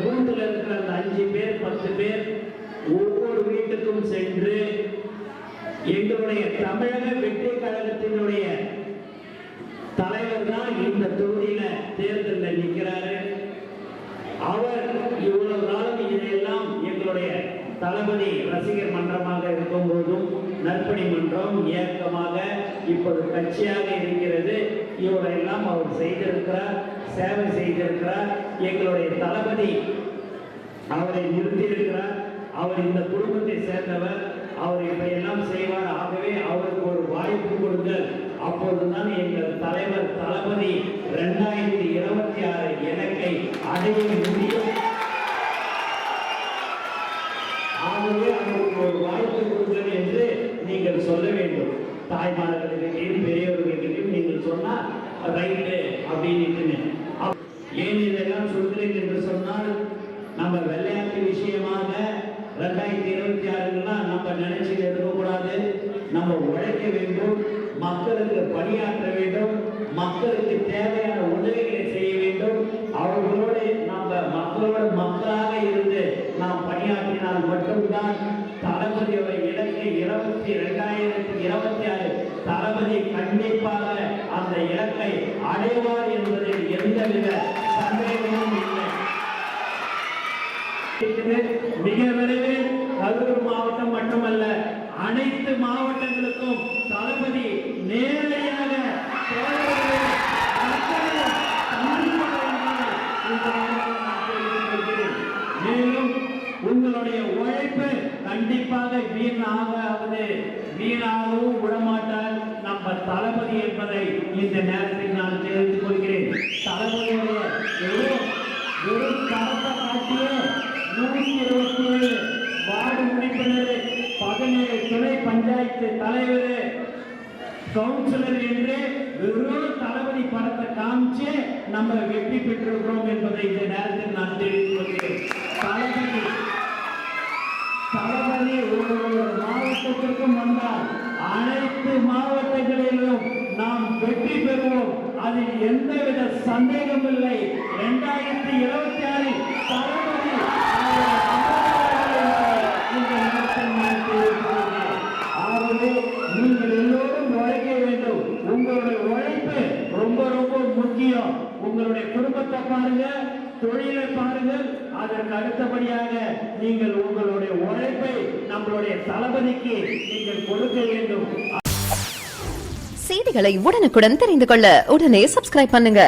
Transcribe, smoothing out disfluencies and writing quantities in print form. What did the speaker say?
பூத்துல இருக்கிற அந்த 5 பேர் 10 பேர் ஒவ்வொரு வீட்டுக்கும் சென்று எங்களுடைய தமிழக வெற்றி கழகத்தினுடைய தலைவர் தான் இந்த தொகுதியில தேர்தலில் நிற்கிறாரு. அவர் இவ்வளவு நாளும் இதையெல்லாம் எங்களுடைய தளபதி ரசிகர் மன்றமாக இருக்கும் போதும் நற்பணி மன்றம் இயக்கமாக இப்போது கட்சியாக இருக்கிறது. இவரையெல்லாம் அவர் செய்திருக்கிறார், சேவை செய்திருக்கிறார். எங்களுடைய தளபதி அவரை நிறுத்தியிருக்கிறார். அவர் இந்த குடும்பத்தை சேர்ந்தவர், அவர் இப்பெல்லாம் செய்வார். ஆகவே அவருக்கு ஒரு வாய்ப்பு கொடுங்கள். அப்போதுதான் எங்கள் தலைவர் தளபதி 2026 இலக்கை அடைய முடியும். ஆகவே அவருக்கு ஒரு வாய்ப்பு கொடுங்கள் என்று நீங்கள் சொல்ல வேண்டும். தாய்மார்களுக்கு பெரியவர்களுக்கு நீங்கள் சொன்னா ரைட்டு அப்படின்னு. ஏன் இதெல்லாம் சொல்கிறேன் என்று சொன்னால், நம்ம விளையாட்டு விஷயமாக 2026 நம்ம நினைச்சிட்டு இருக்கக்கூடாது. நம்ம உழைக்க வேண்டும், மக்களுக்கு பணியாற்ற வேண்டும், மக்களுக்கு தேவையான உதவிகளை செய்ய வேண்டும். அவர்களோடு நம்ம மக்களாக இருந்து நாம் பணியாற்றினால் மட்டும்தான் தளபதியோட இலக்கை 2026 தளபதி கண்டிப்பாக அந்த இலக்கை அடைவார் என்பதில் எந்தவித சந்தேகமும் இல்லை. மிக விரைவில் கரூர் மாவட்டம் மட்டுமல்ல, அனைத்து மாவட்டங்களுக்கும் தளபதி நேரடியாக மேலும் உங்களுடைய உழைப்பு கண்டிப்பாக வீணாகவும் விடமாட்டார் நம்ம தளபதி என்பதை இந்த நேரத்தில் நான் தெரிவித்துக் கொள்கிறேன். தளபதியுடைய வெறும் கரத்தை காட்டிய 127 வார்டு உறுப்பினர், 17 துணை பஞ்சாயத்து தலைவர், கவுன்சிலர் என்று வெறும் தளபதி படத்தை காமிச்சு நம்ம வெற்றி பெற்றிருக்கிறோம் என்பதை இந்த நேரத்தில் நான் தெரிவித்துக் கொள்கிறேன். தளபதி ஒவ்வொரு மாவட்டத்திற்கும் வந்தால் அனைத்து மாவட்டங்களிலும் நாம் வெற்றி பெறுவோம். அதில் எந்தவித சந்தேகம் இல்லை. 2026 தளபதி ஆகவே நீங்கள் எல்லோரும் உழைக்க வேண்டும். உங்களுடைய உழைப்பு ரொம்ப ரொம்ப முக்கியம். உங்களுடைய குடும்பத்தை பாருங்க, தொழிலை பாருங்கள். அதற்கு அடுத்தபடியாக நீங்கள் உங்களுடைய உழைப்பை நம்மளுடைய தளபதிக்கு நீங்கள் கொடுக்க வேண்டும். செய்திகளை உடனுக்குடன் தெரிந்து கொள்ள உடனே சப்ஸ்கிரைப் பண்ணுங்க.